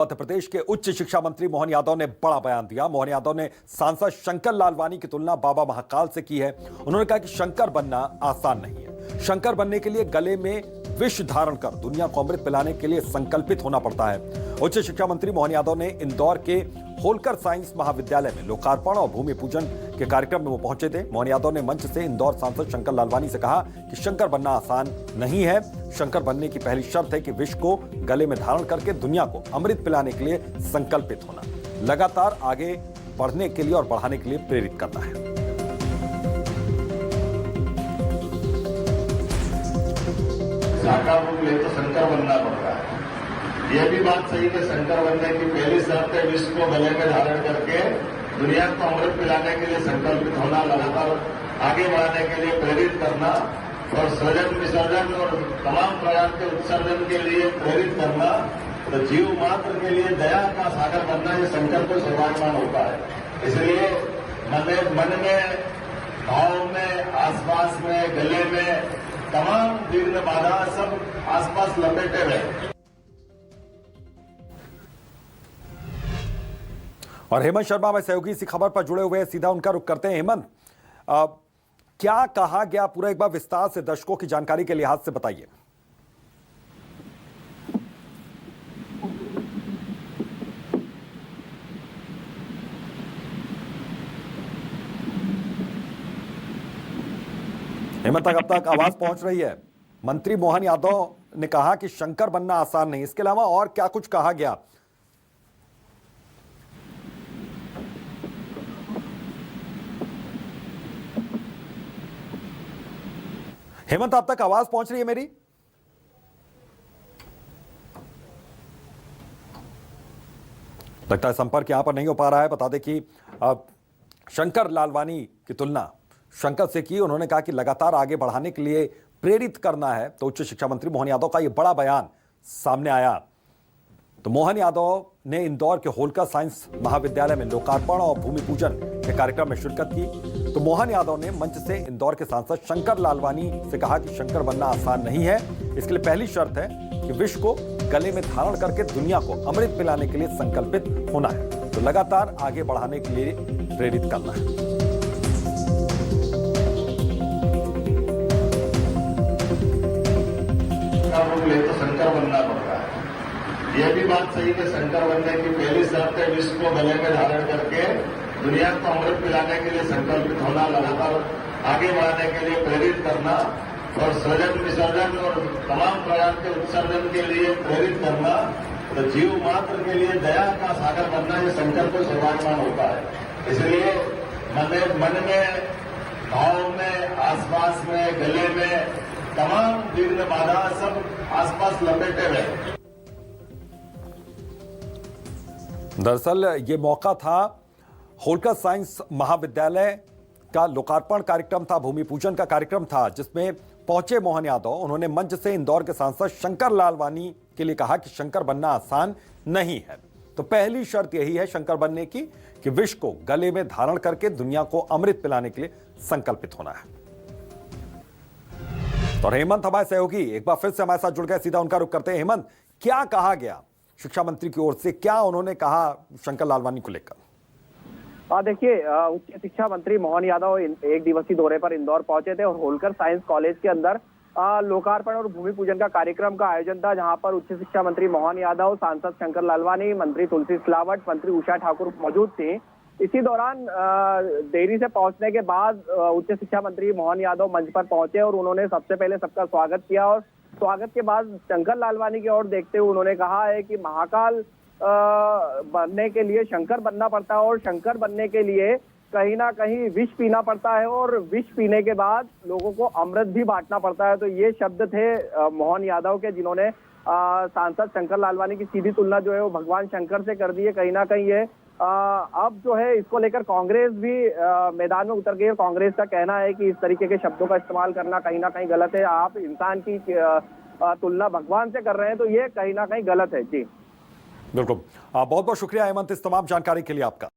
मध्य प्रदेश के उच्च शिक्षा मंत्री मोहन यादव ने बड़ा बयान दिया। मोहन यादव ने सांसद शंकर लालवानी की तुलना बाबा महाकाल से की है। उन्होंने कहा कि शंकर बनना आसान नहीं है। शंकर बनने के लिए गले में विष धारण कर दुनिया को अमृत पिलाने के लिए संकल्पित होना पड़ता है। उच्च शिक्षा मंत्री मोहन यादव ने इंदौर के होलकर साइंस महाविद्यालय में लोकार्पण और भूमि पूजन के कार्यक्रम में वो पहुंचे थे। मोहन यादव ने मंच से इंदौर सांसद शंकर लालवानी से कहा कि शंकर बनना आसान नहीं है। शंकर बनने की पहली शर्त है कि विष को गले में धारण करके दुनिया को अमृत पिलाने के लिए संकल्पित होना, लगातार आगे बढ़ने के लिए और बढ़ाने के लिए प्रेरित करना है। साकार रूप ले तो शंकर बनना पड़ता है। यह भी बात सही है, शंकर बनने की पहली शर्त है विष को गले में धारण करके दुनिया को अमृत पिलाने के लिए संकल्पित होना, लगातार आगे बढ़ाने के लिए प्रेरित करना और सृजन विसर्जन और तमाम प्रकार के उत्सर्जन के लिए प्रेरित करना। तो जीव मात्र के लिए दया का सागर बनना ये शंकर को सर्वाभिमान होता है। इसलिए मन में, भाव में, आसपास में, गले में तमाम विघ्न बाधा सब आसपास लपेटे रहे। और हेमंत शर्मा में सहयोगी इसी खबर पर जुड़े हुए हैं, सीधा उनका रुख करते हैं। हेमंत, क्या कहा गया, पूरा एक बार विस्तार से दर्शकों की जानकारी के लिहाज से बताइए। हेमंत, तक अब तक आवाज पहुंच रही है। मंत्री मोहन यादव ने कहा कि शंकर बनना आसान नहीं, इसके अलावा और क्या कुछ कहा गया? हेमंत, अब तक आवाज पहुंच रही है मेरी? लगता है संपर्क यहां पर नहीं हो पा रहा है। बता दें कि शंकर लालवानी की तुलना शंकर से की। उन्होंने कहा कि लगातार आगे बढ़ाने के लिए प्रेरित करना है। तो उच्च शिक्षा मंत्री मोहन यादव का यह बड़ा बयान सामने आया। तो मोहन यादव ने इंदौर के होलकर साइंस महाविद्यालय में लोकार्पण और भूमि पूजन के कार्यक्रम में शिरकत की। तो मोहन यादव ने मंच से इंदौर के सांसद शंकर लालवानी से कहा कि शंकर बनना आसान नहीं है। इसके लिए पहली शर्त है कि विष को गले में धारण करके दुनिया को अमृत पिलाने के लिए संकल्पित होना है। तो लगातार आगे बढ़ाने के लिए प्रेरित करना है। ले तो शंकर बनना पड़ता है। यह भी बात सही है, शंकर बनने की पहली शर्त है विष को गले में धारण करके दुनिया को अमृत पिलाने के लिए संकल्पित होना, लगातार आगे बढ़ाने के लिए प्रेरित करना और सृजन विसर्जन और तमाम प्रकार के उत्सर्जन के लिए प्रेरित करना। तो जीव मात्र के लिए दया का सागर बनना ये शंकर को सर्वाभिमान होता है। इसलिए मन में, भाव में, आसपास में, गले में तमाम विघ्न बाधा सब आसपास लपेटे रहे। दरअसल ये मौका था, होलकर साइंस महाविद्यालय का लोकार्पण कार्यक्रम था, भूमि पूजन का कार्यक्रम था, जिसमें पहुंचे मोहन यादव। उन्होंने मंच से इंदौर के सांसद शंकर लालवानी के लिए कहा कि शंकर बनना आसान नहीं है। तो पहली शर्त यही है शंकर बनने की कि विष को गले में धारण करके दुनिया को अमृत पिलाने के लिए संकल्पित होना है। तो हेमंत हमारे सहयोगी एक बार फिर से हमारे साथ जुड़ गए, सीधा उनका रुख करते हैं। हेमंत, क्या कहा गया शिक्षा मंत्री की ओर से, क्या उन्होंने कहा शंकर लालवानी को लेकर? देखिए, उच्च शिक्षा मंत्री मोहन यादव एक दिवसीय दौरे पर इंदौर पहुंचे थे और होलकर साइंस कॉलेज के अंदर लोकार्पण और भूमि पूजन का कार्यक्रम का आयोजन था, जहां पर उच्च शिक्षा मंत्री मोहन यादव, सांसद शंकर लालवानी, मंत्री तुलसी सिलावट, मंत्री उषा ठाकुर मौजूद थी। इसी दौरान देरी से पहुंचने के बाद उच्च शिक्षा मंत्री मोहन यादव मंच पर पहुंचे और उन्होंने सबसे पहले सबका स्वागत किया। और स्वागत के बाद शंकर लालवानी की ओर देखते हुए उन्होंने कहा है कि महाकाल बनने के लिए शंकर बनना पड़ता है और शंकर बनने के लिए कहीं ना कहीं विष पीना पड़ता है और विष पीने के बाद लोगों को अमृत भी बांटना पड़ता है। तो ये शब्द थे मोहन यादव के, जिन्होंने सांसद शंकर लालवानी की सीधी तुलना जो है वो भगवान शंकर से कर दी है। कहीं ना कहीं ये अब जो है इसको लेकर कांग्रेस भी मैदान में उतर गई है। कांग्रेस का कहना है कि इस तरीके के शब्दों का इस्तेमाल करना कहीं ना कहीं गलत है। आप इंसान की तुलना भगवान से कर रहे हैं, तो ये कहीं ना कहीं गलत है। जी बिल्कुल, बहुत बहुत शुक्रिया हेमंत इस तमाम जानकारी के लिए आपका।